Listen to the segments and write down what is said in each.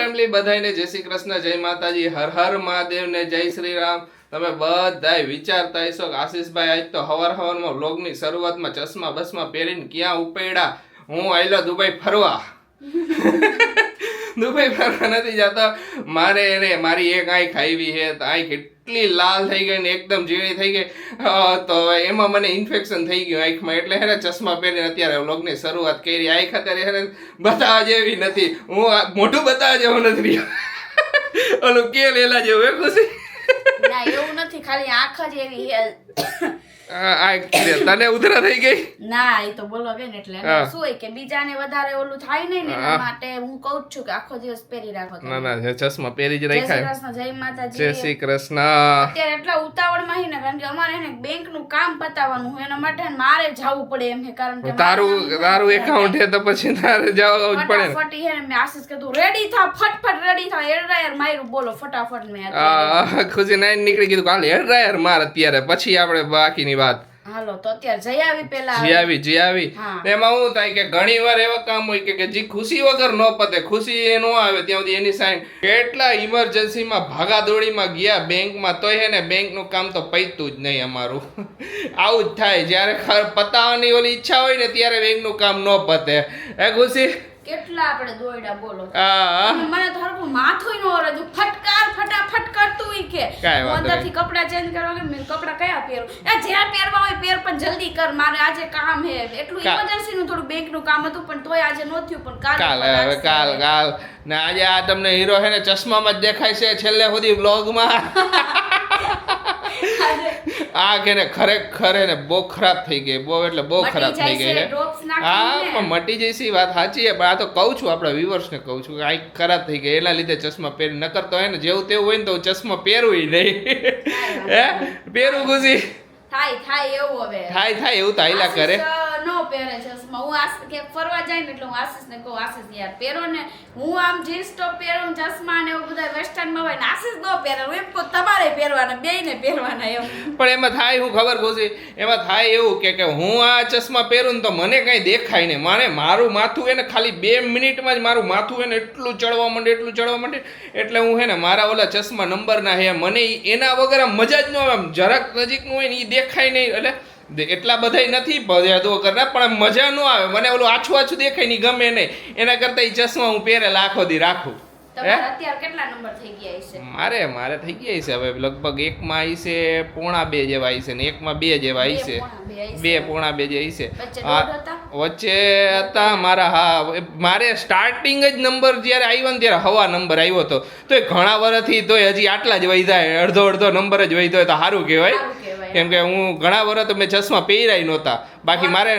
Family બધાને જય શ્રી કૃષ્ણ, જય માતાજી, હર હર મહાદેવ ને જય શ્રી રામ. તમે બધાય વિચારતા હશો કે આશીષભાઈ આજ તો હવારમાં વ્લોગની શરૂઆતમાં ચશ્મા બસમાં પહેરીને ક્યાં ઉપડ્યા. હું આયલો દુબઈ ફરવા. દુબઈ ફરવા નથી જતો. મારી એક આંખ આવી છે તો આંખ એટલી લાલ થઈ ગઈ ને એકદમ ઝીણી થઈ ગઈ તો એમાં મને ઇન્ફેક્શન થઈ ગયું આંખમાં, એટલે હેને ચશ્મા પહેરીને અત્યારે વ્લોગની શરૂઆત કરી. આંખ અત્યારે હેને બતાવવા જેવી નથી, હું મોઢું બતાવવા જેવું નથી રહ્યો. ઓલું કે લેલા જેવું હે ખુશી? ના એવું નથી, ખાલી આંખ જ એવી છે. તને ઉધરા થઈ ગઈ? ના એ તો બોલો કે ને એટલે શું હોય કે બીજાને વધારે ઓલું થાય નહીં ને એના માટે હું કહું છું કે આખો દિવસ પહેરી રાખો. ના ચશ્મા પહેરી જ રાખાય. જય માતાજી, જય શ્રી કૃષ્ણ. અત્યારે એટલા ઉતાવળમાં હી ને, કારણ કે અમારે એને બેંક નું કામ પતાવવાનું હોય, એના માટે મારે જવું પડે એમ છે. કારણ કે તારું એકાઉન્ટ છે તો પછી તારે જવું જ પડે. ફટાફટ હે ને મેં આશીષ કીધું રેડી થા, ફટફટ રેડી થા, હેર ડ્રાયર માર્યું. બોલો ફટાફટ મેં ખુશી નાઈ નીકળી કીધું કાલે હેર ડ્રાયર માર અત્યારે, પછી આપણે બાકીની વાત. હાલો તો અત્યારે જઈ આવી પેલા જી આવી. એમાં શું થાય કે ઘણી વાર એવા કામ હોય કે જે ખુશી વગર ન પતે, ખુશી નો આવે ત્યાં સુધી એની સાઈન કેટલા ઇમરજન્સીમાં ભાગાદોડીમાં ગયા બેંકમાં, તોય હે ને બેંક નું કામ તો પૈતું જ નહીં અમારું. આવું જ થાય જયારે પતાવવાની ઓલી ઈચ્છા હોય ને ત્યારે બેંક નું કામ ન પતે. હે ખુશી? કેટલા આપણે દોયડા બોલો. મને તો હરખું માથું નો ઓરજુ, ફટકાર ફટાફટ કરતું ઈ કે અંદરથી કપડા ચેન્જ કરવા કે મેં કપડા કયા પહેરું, એ જ્યાં પહેરવા હોય પહેર પણ જલ્દી કર, મારે આજે કામ હે. એટલું ઇમરજન્સી નું થોડું બેંક નું કામ હતું પણ તોય આજે નો થયું, પણ કાલ ને આજે આ તમને હીરો હે ને ચશ્મામાં જ દેખાય છે છેલ્લે સુધી વ્લોગમાં. આ કે ને ખરેખર ને બહુ ખરાબ થઈ ગઈ, બહુ એટલે બહુ ખરાબ થઈ ગઈ છે. હા પણ મટી જઈશી, વાત સાચી છે, પણ આ તો કહું છું આપણા વ્યુઅર્સ ને કહું છું કે આ ખરાબ થઈ ગઈ એના લીધે ચશ્મા પહેરી. નકર તો હે ને જેવું તેવું હોય ને તો ચશ્મા પહેરવું નહીં. હે પહેરવું ખુશી? થાય એવું હવે થાય એવું તો હાઈલા કરે. નો પહેરે ચશ્મા. હું આશીષ કે ફરવા જાય ને એટલે હું આશીષને કહું, આશીષ યાર પહેરો ને. હું આમ જીન્સ ટોપ પહેરું, ચશ્મા ને એવું બધા વેસ્ટર્ન માં હોય ને આશીષ નો પહેરે. હું એમ કહું તમારે પહેરવાના, બેયને પહેરવાના એમ. પણ એમાં થાય હું ખબર ખુશી? એમાં થાય એવું કે હું આ ચશ્મા પહેરું ને તો મને કઈ દેખાય નહીં. મારું માથું એને ખાલી 2 મિનિટમાં જ મારું માથું એને એટલું ચડવા માંડે એટલે હું હે ને મારા ઓલા ચશ્મા નંબરના હે, મને એના વગર મજા જ ન આવે. આમ જરાક નજીકનું હોય ને એ દેખાય નહીં, એટલે એટલા બધા નથી ભજ્યા કરના, પણ મજા ન આવે. મને ઓલું આછું દેખાય નહીં, ગમે નહીં. એના કરતા એ ચશ્મા હું પહેરેલા આખો દી રાખું. અત્યારે કેટલા નંબર થઈ ગયા છે? મારે થઈ ગયા છે હવે લગભગ એકમાં આવી છે 1.5 જેવા આવી છે ને એકમાં 2 જેવા આવી છે. 2.5 જે આવી છે. વચ્ચે હતા મારા. હા મારે સ્ટાર્ટિંગ જ નંબર જ્યારે આવ્યો ને ત્યારે હવા નંબર આવ્યો હતો, તો એ ઘણા વર્ષથી તો હજી આટલા જ વહી જાય, અડધો નંબર જ વહી તો સારું કહેવાય. કેમ કે હું ઘણા વર્ષ તો મેં ચશ્મા પહેર્યા નહોતા. બાકી મારે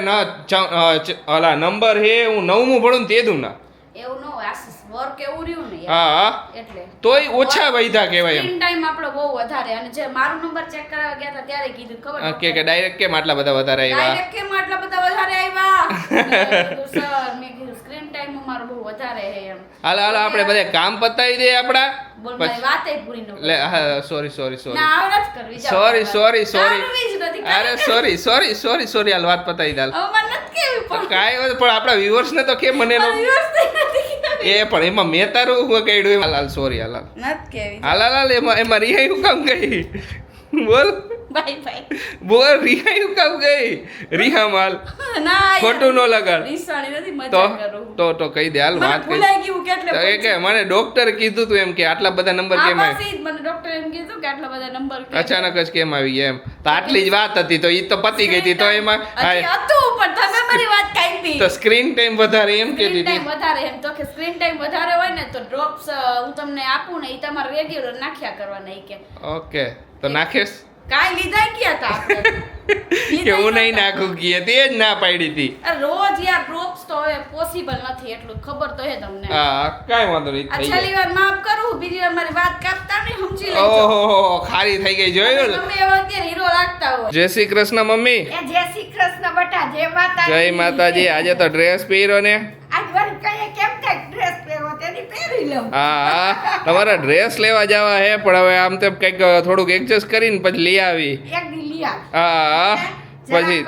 ઓલા નંબર હે હું 9મું ભણું ને તેદું ના એવું ન હોય. આશીષ વર્ક એવું રહ્યું ને હા એટલે તોય ઓછા વૈધા કહેવાય. એમ સ્ક્રીન ટાઈમ આપણો બહુ વધારે. અને જે મારું નંબર ચેક કરવા ગયા હતા ત્યારે કીધું ખબર કે ડાયરેક્ટ કેમ આટલા બધા વધારે આવ્યા? ડાયરેક્ટ કેમ આટલા બધા વધારે આવ્યા? સર મેં કીધું સ્ક્રીન ટાઈમ મારો બહુ વધારે છે એમ. હાલ આપણે બધા કામ પતાવી દે આપડા. બોલ મારી વાત એ પૂરી ન લે સોરી ના આવડે જ કરવી. જાવ સોરી હાલ વાત પતાવી દે. હવે મને નથી કેવી પણ કાઈ પણ આપણા વ્યુઅર્સ ને તો કેમ મને એ પણ એમાં મેં તારું હું કહ્યું હાલ સોરી હાલ નથી કેવી. હાલ એમાં રિહાઈ હું કામ ગઈ? બોલ બાય બોલ રિહાઈ હું કામ ગઈ? રિહા માલ ના ખોટું ન લગાડ. રીસાણી નથી, મજા કરું. તો કહી દે હાલ વાત કહી. ભૂલાઈ ગયું કેટલે એ કે મને ડોક્ટર કીધું તું એમ કે આટલા બધા નંબર કેમ આવી? મને ડોક્ટર એમ કીધું કે આટલા બધા નંબર અચાનક જ કેમ આવી ગયા એમ. તો આટલી જ વાત હતી તો ઈ તો પતી ગઈ હતી. તો એમાં હતું પણ તમે મારી વાત કાપી. તો સ્ક્રીન ટાઈમ વધારે એમ કીધી હતી. વધારે એમ તો કે સ્ક્રીન ટાઈમ વધારે હોય ને તો ડ્રોપ્સ હું તમને આપું ને એ તમારે રેગ્યુલર નાખ્યા કરવાના. ઈ કે ઓકે તો નાખેશ કાઈ લીધા ક્યાં હતા આપણે કે હું નહીં નાખું કે તે જ ના પાડી હતી. રોજ યાર ડ્રોપ્સ તો હવે પોસિબલ નથી, એટલું ખબર તો હે તમને. હા કાઈ વાંધો નહીં. છેલ્લી વાર માફ કરું, બીજી વાર મારી વાત કાપતા નહીં, સમજી લેજો. ઓહો ખારી થઈ ગઈ જોયું. તમે એવા અત્યારે હીરો લાગતા હોય. જય શ્રી કૃષ્ણ મમ્મી. જય શ્રી કૃષ્ણ બેટા. જય માતાજી. જય માતાજી. આજે તો ડ્રેસ પહેર્યો ને? આજ વળી કઈ કેમ કે ડ્રેસ પહેરવો તેની પહેરી લઉં. હા તમારા ડ્રેસ લેવા જવા હે પણ હવે આમ તેમ કઈક થોડુંક એડજસ્ટ કરીને પછી લઈ આવી. એક દી લઈ આવ. હા પછી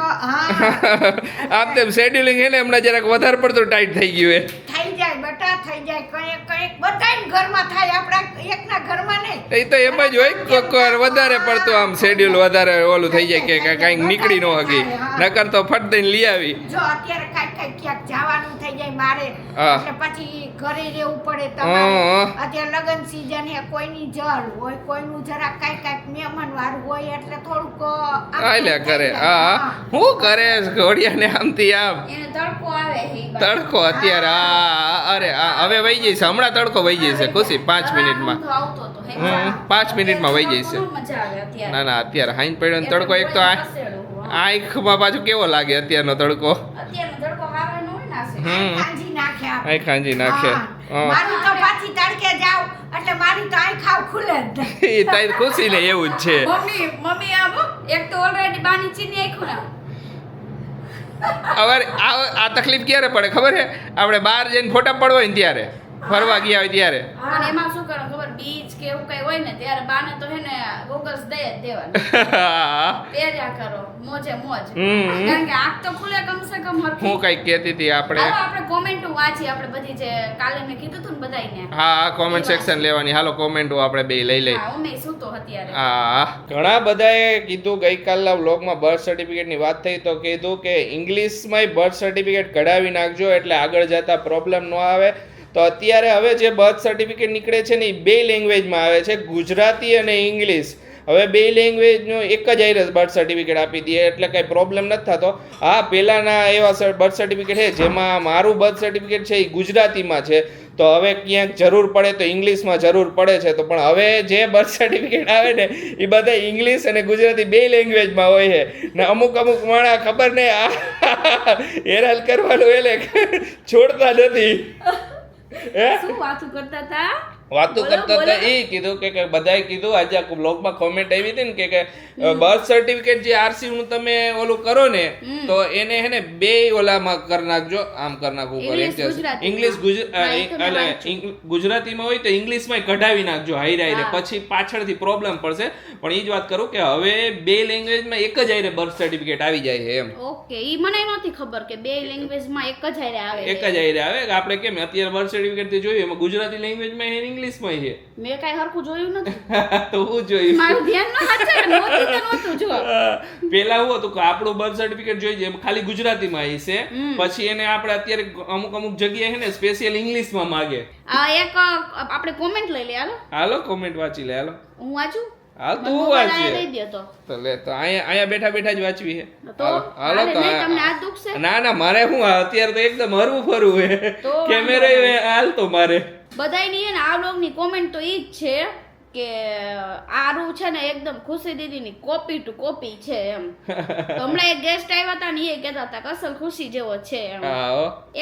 આમ તેમ શેડ્યુલિંગ હે ને હમણાં જરાક વધારે પડતું ટાઈટ થઈ ગયું હે. થઈ જાય ઘટા થઈ જાય કઈક બધાય ઘરમાં થાય આપણા એકના ઘરમાં નહીં એ તો એમ જ હોય કોક વાર વધારે પડતું આમ શેડ્યુલ વધારે ઓલું થઈ જાય કે કાંઈક નીકળી ન હકી નકર તો ફટ દઈને લઈ આવી જો અત્યારે કાંઈક ક્યાંક જવાનું થઈ જાય મારે હા. એટલે પછી ઘરે રહેવું પડે તમારે અત્યારે લગન સીઝન હે કોઈની જળ હોય કોઈનું જરા કાંઈક મહેમાન વાળું હોય એટલે થોડુંક આલ્યા કરે હા હું કરે ઘોડિયાને આમથી આમ એને તડકો આવે હે ઈ બાજુ. તડકો અત્યારે અરે હવે વહી જઈશ હમણાં તડકો વહી જશે ખુશી 5 મિનિટમાં તો આવતો તો હે 5 મિનિટમાં વહી જશે બહુ મજા આવે અત્યારે ના ના અત્યારે હાઈન પડ્યો ને તડકો એક તો આંખમાં પાછું કેવો લાગે અત્યારનો તડકો અત્યારનો તડકો આવે ન હોય ને આસે. ખાંજી નાખે આપણે. આંખ ખાંજી નાખે મારી તો પાછી તડકે જાવ એટલે મારી તો આંખ આવ ખુલે જ નહીં. એ તારી ખુશી ને એવું જ છે મમ્મી આવો એક તો ઓલરેડી બાની ચીની આખ્યું ને હવે આ તકલીફ ક્યારે પડે ખબર છે આપણે બહાર જઈને ફોટા પડવા હોય ને ત્યારે ફરવા ગયા હોય ત્યારે અને એમાં શું કરવાનું ખબર બીચ કે એવું કઈ હોય ને ત્યારે બાને તો હે ને ગોગલ્સ દઈ જ દેવાના પહેર્યા કરો મોજે મોજ કારણ કે આંખ તો ખુલે કમસે કમ હરખી. હું કઈ કહેતી હતી આપણે હાલો આપણે કોમેન્ટો વાંચી આપણે બધી જે કાલે મેં કીધું હતું ને બધાયને. હા કોમેન્ટ સેક્શન લેવાની હાલો કોમેન્ટો આપણે બે લઈ લઈ હા ઉમે શું તો અત્યારે હા ઘણા બધાએ કીધું ગઈકાલના વ્લોગમાં બર્થ સર્ટિફિકેટની વાત થઈ તો કીધું કે ઇંગ્લિશમાંય બર્થ સર્ટિફિકેટ કઢાવી નાખજો એટલે આગળ જતા પ્રોબ્લેમ ન આવે તો અત્યારે હવે જે બર્થ સર્ટિફિકેટ નીકળે છે ને એ બે લેંગ્વેજમાં આવે છે ગુજરાતી અને ઇંગ્લિશ હવે બે લેંગ્વેજનો એક જ આઈરસ બર્થ સર્ટિફિકેટ આપી દઈએ એટલે કંઈ પ્રોબ્લેમ નથી થતો હા પહેલાંના એવા બર્થ સર્ટિફિકેટ છે જેમાં મારું બર્થ સર્ટિફિકેટ છે એ ગુજરાતીમાં છે તો હવે ક્યાંક જરૂર પડે તો ઇંગ્લિશમાં જરૂર પડે છે તો પણ હવે જે બર્થ સર્ટિફિકેટ આવે ને એ બધા ઇંગ્લિશ અને ગુજરાતી બે લેંગ્વેજમાં હોય છે ને અમુક માણસ ખબર નહીં આ હેરાન કરવાનું એટલે છોડતા નથી શું વાતું કરતા હતા વાતો કરતા હતા એ કીધું કે બધાએ કીધું આજે આ બ્લોગમાં કોમેન્ટ આવી હતી ને કે બર્થ સર્ટિફિકેટ જે આરસી નું તમે ઓલું કરો ને તો એને હે ને બે ઓલામાં કરી નાખજો આમ કરી નાખવું પડે ઇંગ્લિશ ગુજરાતીમાં હોય તો ઇંગ્લિશમાં કઢાવી નાખજો હાઈ હાઈરે પછી પાછળથી પ્રોબ્લેમ પડશે પણ એ જ વાત કરું કે હવે બે લેંગ્વેજમાં એક જ હાઈરે બર્થ સર્ટિફિકેટ આવી જાય છે એમ ઓકે ઈ મને નહોતી ખબર કે બે લેંગ્વેજમાં એક જ હારે આવે એક જ હાઈરે આવે આપણે કેમ અત્યારે બર્થ સર્ટિફિકેટ થી જોયું એમાં ગુજરાતી લેંગ્વેજમાં છે ઇંગ્લિશમાં છે મેં કાઈ હરખું જોયું નથી તો હું જોયું મારું ધ્યાન ન હાચે નહોતી તો નહોતું જો પેલા હું હતું કે આપણું બર્થ સર્ટિફિકેટ જોઈ છે ખાલી ગુજરાતીમાં હશે પછી એને આપણે અત્યારે અમુક જગ્યાએ છે ને સ્પેશિયલ ઇંગ્લિશમાં માગે આ એક આપણે કોમેન્ટ લઈ લે હાલો કોમેન્ટ વાંચી લે હાલો હું વાંચું હાલ તું વાંચી લઈ દે તો લે તો અહીંયા બેઠા બેઠા જ વાંચવી છે તો હાલો તો તમને આ દુખ છે ના ના મારે હું અત્યારે તો એકદમ હરવું ફરવું હે કેમેરો હાલ તો મારે બધાયની ને આ વ્લોગની કોમેન્ટ તો ઈ જ છે કે આરું છે ને એકદમ ખુશી દીદીની કોપી ટુ કોપી છે એમ હમણાં એક ગેસ્ટ આવ્યા હતા ને એ કહેતા હતા કે અસલ ખુશી જેવો છે એમ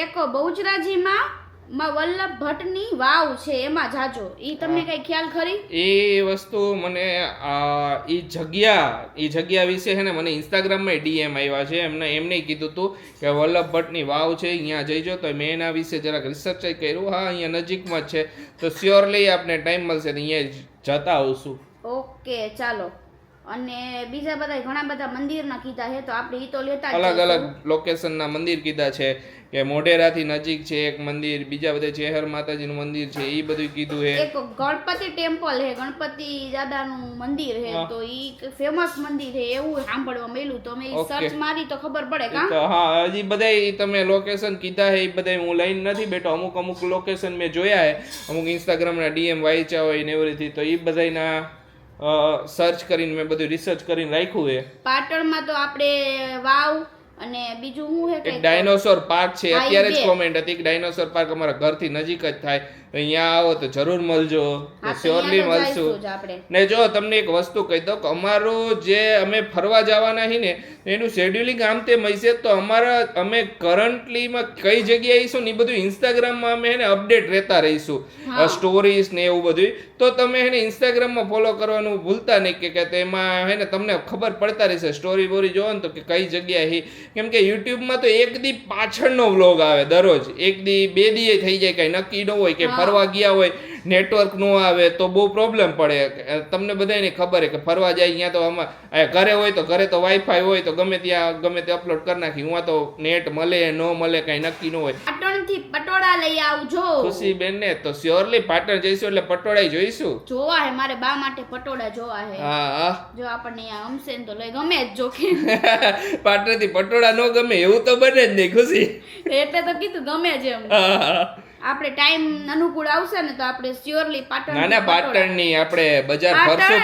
એક બહુચરાજીમાં વલ્લભ ભટ્ટની વાવ છે એમાં જાજો ઈ તમને કઈ ખ્યાલ ખરી એ વસ્તુ મને ઈ જગ્યા વિશે છે ને મને ઇન્સ્ટાગ્રામમાં ડીએમ આવ્યા છે એમને કીધું હતું કે વલ્લભ ભટ્ટની વાવ છે અહીંયા જઈજો તો મેં એના વિશે જરાક રિસર્ચ કર્યું હા અહીંયા નજીકમાં જ છે તો શ્યોરલી આપણે ટાઈમ મળશે તો અહીંયા જતા આવશું ઓકે ચાલો અને બીજા બધા ઘણા બધા મંદિરના કીધા છે તો આપણે ઈ તો લેતા અલગ અલગ લોકેશનના મંદિર કીધા છે કે મોઢેરાથી નજીક છે એક મંદિર બીજા બધા ચેહર માતાજીનું મંદિર છે એ બધું કીધું છે એક ગણપતિ ટેમ્પલ છે ગણપતિ દાદાનું મંદિર છે તો ઈ ફેમસ મંદિર છે એવું સાંભળવા મળ્યું તો મેં સર્ચ મારી તો ખબર પડે કા તો હા હજી બધા તમે લોકેશન કીધા છે એ બધા હું લઈને નથી બેઠો અમુક લોકેશન મેં જોયા છે અમુક ઇન્સ્ટાગ્રામના ડીએમ વાંચ્યા હોય ને એવી રીતે તો એ બધાના સર્ચ કરીને મેં બધું રિસર્ચ કરીને રાખ્યું છે પાટણમાં તો આપણે વાવ અને બીજું શું છે એક ડાયનોસોર પાર્ક છે અત્યારે જ કોમેન્ટ હતી કે ડાયનોસોર પાર્ક અમારા ઘરથી નજીક જ થાય તો અહીંયા આવો તો જરૂર મળજો શ્યોરલી મળશું ને જો તમને એક વસ્તુ કહી દઉં કે અમારું જે અમે ફરવા જવાના છીએ ને એનું શેડ્યુલિંગ આમ તેમ હશે તો અમે કરન્ટલીમાં કઈ જગ્યાએ આવીશું ને એ બધું ઇન્સ્ટાગ્રામમાં અમે એને અપડેટ રહેતા રહીશું સ્ટોરીઝ ને એવું બધું તો તમે એને ઇન્સ્ટાગ્રામમાં ફોલો કરવાનું ભૂલતા નહીં કે તેમાં હે ને તમને ખબર પડતા રહેશે સ્ટોરી બોરી જોવો ને તો કે કઈ જગ્યાએ કેમ કે યુટ્યુબમાં તો એક દી પાછળનો વ્લોગ આવે દરરોજ એક દી બે દી થઈ જાય કઈ નક્કી ન હોય કે ફરવા ગયા હોય નેટવર્ક નો આવે તો બહુ પ્રોબ્લેમ પડે તમને બધાને ખબર છે કે ફરવા જાય અહીંયા તો આમાં ઘરે હોય તો ઘરે તો વાઈફાઈ હોય તો ગમે તે અપલોડ કરી નાખી હું તો નેટ મળે ન મળે કઈ નક્કી ન હોય પાટણ પાટણથી પટોળા લઈ આવજો. ખુશી બેન ને તો સ્યોરલી પાટણ જઈશું એટલે પટોળા જોઈશું. જોવા હે મારે બા માટે પટોળા જોવા હે. હા જો આપણને અહીંયા અમસે ને તો લઈ ગમે જ જો કે પાટણ થી પટોળા નો ગમે એવું તો બને જ નહીં ખુશી. એટલે તો કીધું ગમે જ એમ. આપણે ટાઈમ અનુકૂળ આવશે ને તો આપણે સ્યોરલી પાટણ ના ના પાટણ ની આપણે બજાર ફરશું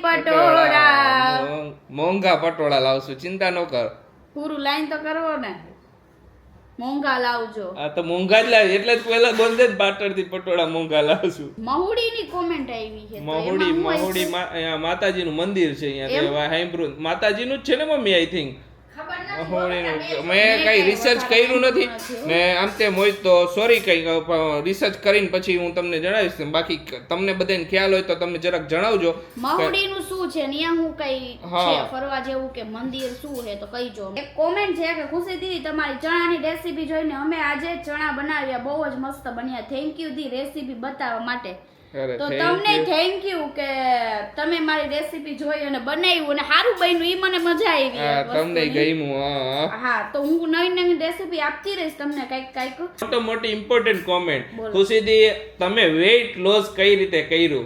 પટોળા મોંઘા પટોળા લાવશું ચિંતા ન કર. પૂરું લાઈન તો કરવો ને મોંઘા લાવજો. આ તો મોંઘા જ લાવ એટલે જ પહેલા બોલ દે પાટણ થી પટોળા મોંઘા લાવશું. મહુડી ની કોમેન્ટ આવી છે. મહુડી માતાજી નું મંદિર છે અહીંયા હાઈબ્રુ માતાજી નું જ છે ને મમ્મી આઈ થિંક. મેં કઈ રિસર્ચ કર્યું નથી ને આમ તેમ હોય તો સોરી કઈ રિસર્ચ કરીને પછી હું તમને જણાવીશ. બાકી તમને બધાને ખ્યાલ હોય તો તમે જરાક જણાવજો મહુડી નું શું છે ને હું કઈ છે ફરવા જેવું કે મંદિર શું છે તો કહીજો. એક કોમેન્ટ છે કે ખુશી દીદી તમારી ચણાની રેસીપી જોઈને અમે આજે ચણા બનાવ્યા બહુ જ મસ્ત બન્યા. થેન્ક યુ દી રેસીપી બતાવવા માટે. તો તમને થેન્ક યુ કે તમે મારી રેસીપી જોઈ અને બનાવ્યું અને સારું બન્યું ઈ મને મજા આવી. તમને ગમ્યું. હા તો હું નવી નવી રેસીપી આપતી રહીશ તમને કઈક મોટી ઇમ્પોર્ટન્ટ કોમેન્ટ ખુશી દી તમે વેઇટ લોસ કઈ રીતે કર્યું?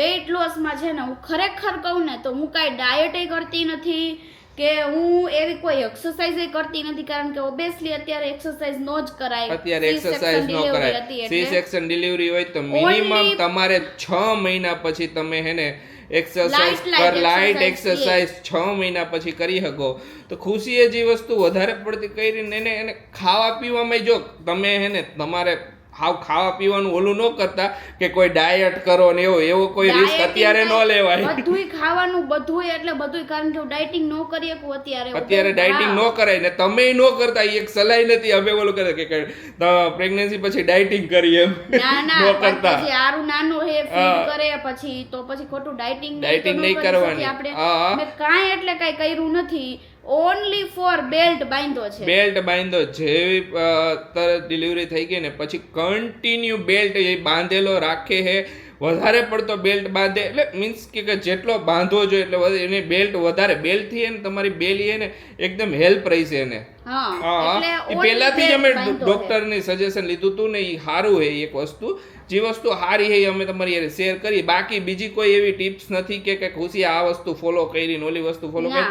વેઇટ લોસ માં છે ને હું ખરેખર કહું ને તો હું કાંઈ ડાયટ કરતી નથી કે હું એવી કોઈ એક્સરસાઇઝ કરતી નથી કારણ કે ઓબ્વિયસલી અત્યારે એક્સરસાઇઝ નો જ કરાય. અત્યારે એક્સરસાઇઝ નો કરાય. સી સેક્શન ડિલિવરી હોય તો મિનિમમ તમારે 6 મહિના પછી તમે હેને એક્સરસાઇઝ લાઇટ એક્સરસાઇઝ 6 મહિના પછી કરી શકો. તો ખુશીએ જે વસ્તુ વધારે પડતી કરીને એને ખાવા પીવામાં જો તમે હેને તમારે હાવ ખાવા પીવાનું ઓલું ન કરતા કે કોઈ ડાયટ કરો ને એવો કોઈ રિસ્ક અત્યારે ન લેવાય. બધુંય ખાવાનું બધુંય એટલે બધુંય કારણ કે ડાયટિંગ ન કરી શકું અત્યારે ડાયટિંગ ન કરાય ને તમે ન કરતા એક સલાહ નથી હવે ઓલું કરે કે પ્રેગ્નન્સી પછી ડાયટિંગ કરી એમ ન કરતા જે આરું નાનું હે ફીડ કરે પછી તો પછી ખોટું ડાયટિંગ નહીં કરવાની. આપણે કાંઈ એટલે કાંઈ કર્યું નથી. ઓનલી ફોર બેલ્ટ બાંધો જેવી તરત ડિલિવરી થઈ ગઈ ને પછી કન્ટિન્યુ બેલ્ટ એ બાંધેલો રાખે હે. વધારે પડતો બેલ્ટ બાંધે એટલે મીન્સ કે જેટલો બાંધવો જોઈએ એટલે એને બેલ્ટ વધારે બેલ્ટ થી એને તમારી બેલી એને એકદમ હેલ્પ રહેશે એને. પહેલાથી જ અમે ડોક્ટરની સજેશન લીધું હતું ને એ સારું હે એક વસ્તુ જે વસ્તુ સારી છે અમે તમારી શેર કરી. બાકી બીજી કોઈ એવી ટિપ્સ નથી કે ખુશી આ વસ્તુ ફોલો કરી ને ઓલી વસ્તુ ફોલો કરી.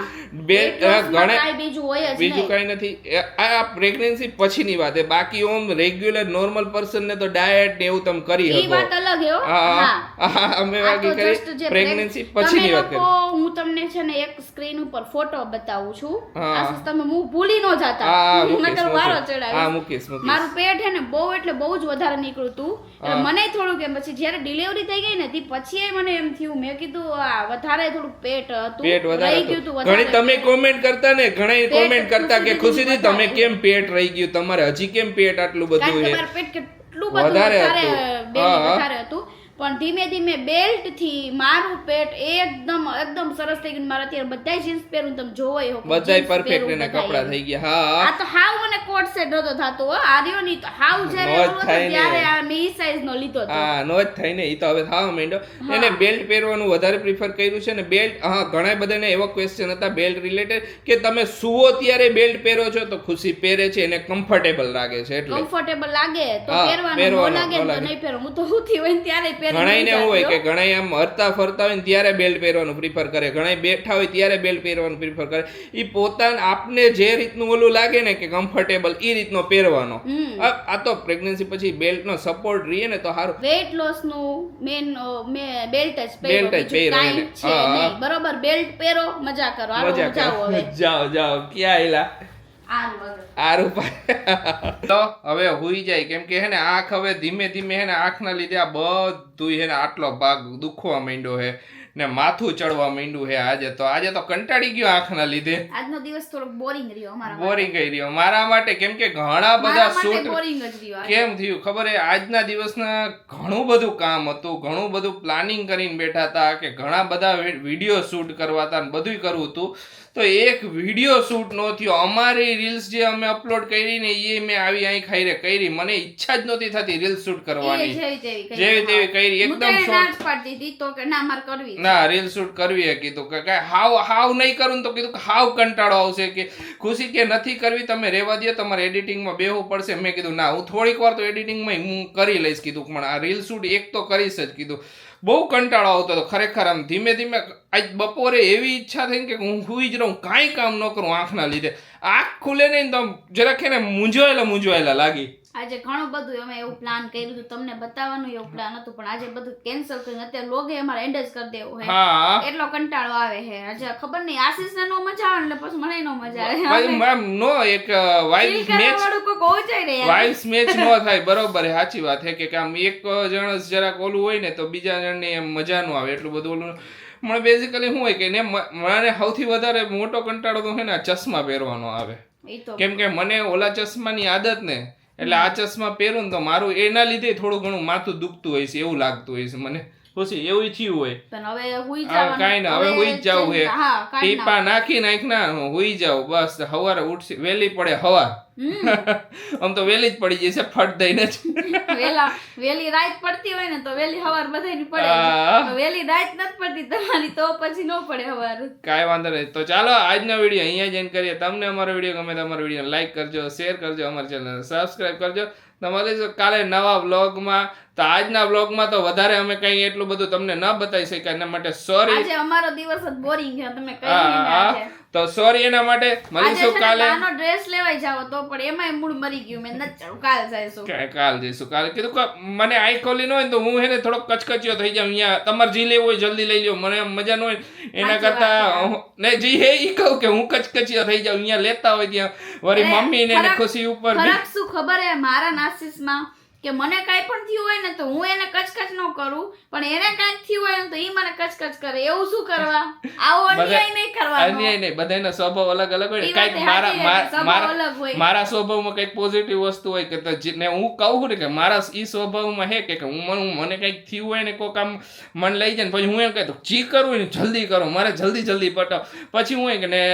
બીજું કઈ નથી. આ પ્રેગ્નન્સી પછીની વાત છે. બાકી ઓમ રેગ્યુલર નોર્મલ પર્સન ને તો ડાયટ ને એવું તમે કરી શકો. અમે બાકી કરી પ્રેગ્નન્સી પછીની વાત કરી. હું તમને છે ને એક સ્ક્રીન ઉપર ફોટો બતાવું છું. તમે હું ભૂલી ન જાતા. વારો ચડાવી મારું પેટ છે ને બહુ એટલે બહુ જ વધારે નીકળ્યું હતું. મને થોડું કે પછી જ્યારે ડિલિવરી થઈ ગઈ ને તે પછી મને એમ થયું મેં કીધું આ વધારે થોડું પેટ રહી ગયું હતું. ઘણી તમે કોમેન્ટ કરતા ને ઘણા કોમેન્ટ કરતા કે ખુશીથી તમે કેમ પેટ રહી ગયું તમારે હજી કેમ પેટ આટલું બધું છે. પેટ કેટલું બધું વધારે હતું પણ ધીમે ધીમે બેલ્ટ થી મારું પેટ એકદમ સરસ થઈ ગયું. મારા અત્યારે બધાય જીન્સ પહેરું તમે જોવો બધાય પરફેક્ટ એના કપડા થઈ ગયા. હા આ તો હાવ મને કોટ સેટ નતો થાતો આર્યો ની તો હાવ જ્યારે ત્યારે આ મે સાઈઝ નો લીધો તો નો જ થાય ને. ઈ તો હવે થાવ માંડ્યો. એને બેલ્ટ પહેરવાનું વધારે પ્રિફર કર્યું છે ને બેલ્ટ. ઘણા બધાને એવો ક્વેશ્ચન હતા બેલ્ટ રિલેટેડ કે તમે સુવો ત્યારે બેલ્ટ પહેરો છો તો ખુશી પહેરે છે એને કમ્ફર્ટેબલ લાગે છે એટલે કમ્ફર્ટેબલ લાગે તો પહેરવાનું ન લાગે તો નહીં પહેરો. હું તો ઉઠી હોય ને ત્યારે ઘણાઈને એવું હોય કે ઘણા આમ હરતા ફરતા હોય ને ત્યારે બેલ્ટ પહેરવાનું પ્રિફર કરે. ઘણા બેઠા હોય ત્યારે બેલ્ટ પહેરવાનું પ્રિફર કરે. ઈ પોતાને આપને જે રીતનું ઓલું લાગે ને કે કમ્ફર્ટેબલ ઈ રીતનો પહેરવાનો. આ તો પ્રેગ્નન્સી પછી બેલ્ટ નો સપોર્ટ રહીએ ને તો સારું. વેઇટ લોસ નું મેન બેલ્ટ જ પહેરો. બરોબર બેલ્ટ પહેરો મજા કરો. જાઓ ક્યાં એલા તો હવે હુઈ જાય કેમ કે હે ને આંખ હવે ધીમે ધીમે હે ને આંખના લીધે આ બધું હે ને આટલો ભાગ દુખવા માંડ્યો હે ને માથું ચડવા માંડ્યું હે. આજે તો કંટાળી ગયો આંખના લીધે. આજનો દિવસ થોડો બોરિંગ રહ્યો મારા માટે કેમ કે ઘણા બધા શૂટ કેમ થયું ખબર હે આજના દિવસના ઘણું બધું કામ હતું. ઘણું બધું પ્લાનિંગ કરીને બેઠા હતા કે ઘણા બધા વિડીયો શૂટ કરવા હતા ને બધું કરવું હતું. તો એક વિડીયો શૂટ ન થયો. અમારી રીલ્સ જે અમે અપલોડ કરી ને એ મેં આવી અહીં ખાઈ કરી, મને ઈચ્છા જ નહોતી થતી રીલ્સ શૂટ કરવાની, જેવી તેવી કરી એકદમ ના રીલ શૂટ કરવી. કીધું કે હાવ નહીં કરું તો કીધું કે હાવ કંટાળો આવશે, કે ખુશી કે નથી કરવી તમે રહેવા દો, તમારે એડિટિંગમાં બેહવું પડશે. મેં કીધું ના હું થોડીક વાર તો એડિટિંગમાં હું કરી લઈશ કીધું, પણ આ રીલ શૂટ એક તો કરીશ જ કીધું. બહુ કંટાળો આવતો હતો ખરેખર. આમ ધીમે ધીમે આજ બપોરે એવી ઈચ્છા થઈ કે હું સુઈ જ રહું, કાંઈ કામ ન કરું આંખના લીધે. આંખ ખુલે નહીં તો જરાક એને મૂંઝવાયેલા લાગી. આજે ઘણું બધું અમે એવું પ્લાન કર્યું હતું, તમને બતાવવાનું એવું પ્લાન હતું, પણ આજે બધું કેન્સલ કર્યું. અત્યારે લોગે અમારે એન્ડ જ કરી દેવું હે, એટલો કંટાળો આવે છે. આજે ખબર નહીં આશીષને નો મજા આવે એટલે પછી મને નો મજા આવે. મેમ નો એક વાઇસ મેચ નો થાય, બરોબર હે, સાચી વાત છે કે આમ એક જણ જરાક ઓલું હોય ને તો બીજા જણને એમ મજા નો આવે, એટલું બધું ઓલું. મને બેઝિકલી શું હોય કે મને સૌથી વધારે મોટો કંટાળો તો છે ને ચશ્મા પહેરવાનો આવે, કેમ કે મને ઓલા ચશ્માની આદત ને, એટલે આ ચશ્મા પહેરું ને તો મારું એના લીધે થોડું ઘણું માથું દુખતું હોય છે, એવું લાગતું હોય છે મને. પછી એવું થયું હોય કાંઈ ના, હવે હુઈ જ જવું હે, ટીપા નાખી હુઈ જાવ બસ. સવારે ઉઠશે વહેલી પડે હવા, આમ તો વહેલી જ પડી જશે ફટ દઈને જ. વેલી રાત પડતી હોય ને તો વેલી હવાર બધાની પડે, વેલી રાત નથી પડતી તમારી તો પછી નો પડે હવાર. કાંઈ વાંધો નહીં. તો ચાલો આજનો વિડીયો અહીંયા જ એન્ડ કરીએ. તમને અમારો વિડીયો ગમે તો અમારો વિડીયો લાઈક કરજો, શેર કરજો, અમારી ચેનલને સબસ્ક્રાઇબ કરજો. તમારે કાલે નવા વ્લોગમાં, તો આજના વ્લોગમાં તો વધારે અમે કઈ એટલું બધું તમને ન બતાવી શક્યા, એના માટે સોરી. આજે અમારો દિવસ જ બોરિંગ છે, તમે કઈ તો સોરી એના માટે. મળીશું કાલે. આનો ડ્રેસ લેવાઈ જાવ તો પણ એમાંય મૂડ મરી ગયું, મેં નથી ચાલુ, કાલ જઈશું. કાલે કીધું કે મને આઈ ખોલી ન હોય તો હું હેને થોડો કચકચિયો થઈ જાઉં. અહીંયા તમારે જી લેવું હોય જલ્દી લઈ લ્યો, મને મજા ન હોય એના કરતા ને જી હે ઈ કહું કે હું કચકચિયો થઈ જાઉં. અહીંયા લેતા હોય ત્યાં વળી મમ્મી ને ખુશી ઉપર શું ખબર હે મારા નાસીસમાં કે મને કાંઈ પણ થયું હોય ને તો હું એને કચકચ ન કરું, પણ એને કાંઈક થયું હોય ને તો ઈ મને કચકચ કરે. એવું શું કરવા? આવો અન્યાય નહીં કરવાનો. અન્યાય નહીં, બધાનો સ્વભાવ અલગ અલગ હોય. કાંઈક મારા સ્વભાવમાં કંઈક પોઝિટિવ વસ્તુ હોય કે ને હું કહું ને કે મારા ઈ સ્વભાવમાં હે કે મને કંઈક થયું હોય ને કોઈ કામ મન લઈ જાય ને પછી હું એમ કહેતો જી કરવું ને જલ્દી કરો, મારે જલ્દી પટાવ. પછી હું કે ને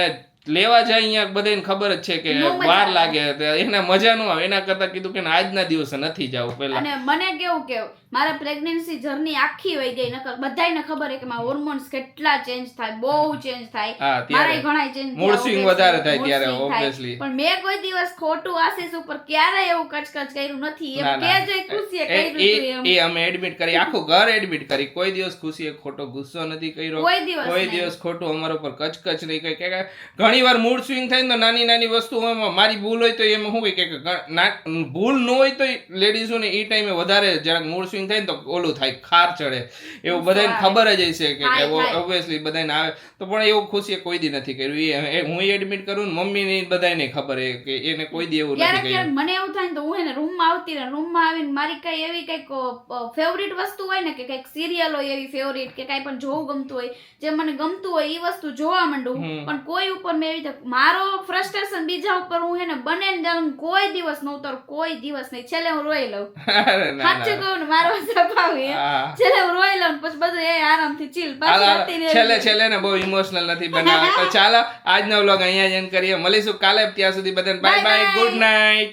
લેવા જાય અહીંયા બધાને ખબર જ છે કે વાર લાગે, એના મજા ન આવે. એના કરતા કીધું કે આજના દિવસે નથી જાવ પેલા. અને મને કેવું મારા પ્રેગ્નન્સી જર્ની આખી વહી ગઈ, નકર બધાયને ખબર છે કે મારા હોર્મોન્સ કેટલા ચેન્જ થાય, બહુ ચેન્જ થાય, મારા ઘણા ચેન્જ મૂડ સ્વિંગ વધારે થાય ત્યારે ઓબ્વિયસલી. પણ મેં કોઈ દિવસ ખોટું આશીષ ઉપર ક્યારેય એવું કચકચ કર્યું નથી. એમ કે જે ખુશીએ કર્યું એ અમે એડમિટ કરી, આખું ઘર એડમિટ કરી. કોઈ દિવસ ખુશીએ ખોટો ગુસ્સો નથી કર્યો, કોઈ દિવસ ખોટું અમારા ઉપર કચકચ નહીં કરી. કે ઘણી વાર મૂડ સ્વિંગ થાય ને નાની વસ્તુઓમાં મારી ભૂલ હોય તો એમાં શું કે ભૂલ ન હોય તો લેડીઝોને એ ટાઈમે વધારે જરાક મૂડ સ્વિંગ થાય ને તો ઓલું થાય, ખાર ચડે, એવું બધાને ખબર જ હશે કે ઓબ્વિયસલી બધાને આવે. તો પણ એવું ખુશીએ કોઈ દી નથી કર્યું. હું એડમિટ કરું ને મમ્મીને બધાને ખબર કે એને કોઈ દી એવું નથી કર્યું. મને એવું થાય તો હું એને રૂમમાં આવતી રહે, રૂમમાં આવીને મારી કઈ એવી કઈક ફેવરિટ વસ્તુ હોય ને કે કઈક સિરિયલ હોય એવી ફેવરિટ કે કઈ પણ જોવું ગમતું હોય, જે મને ગમતું હોય એ વસ્તુ જોવા માંડું. પણ કોઈ ઉપર મેં એવી રીતે મારો ફ્રસ્ટ્રેશન બીજા ઉપર હું એને બને ને કોઈ દિવસ ન ઉતરું, કોઈ દિવસ નહીં. છેલ્લે હું રોઈ લઉં, સાચું કહું ને મારો સ્વભાવ છેલ્લે હું રોઈ લઉં પછી બધું એ આરામથી ચીલ. છેલ્લે ને બહુ ઇમોશનલ નથી બનાવતા. તો ચાલો આજનો વ્લોગ અહીંયા જ એન્ડ કરીએ. મળીશું કાલે. ત્યાં સુધી બધાને બાય બાય, ગુડ નાઇટ.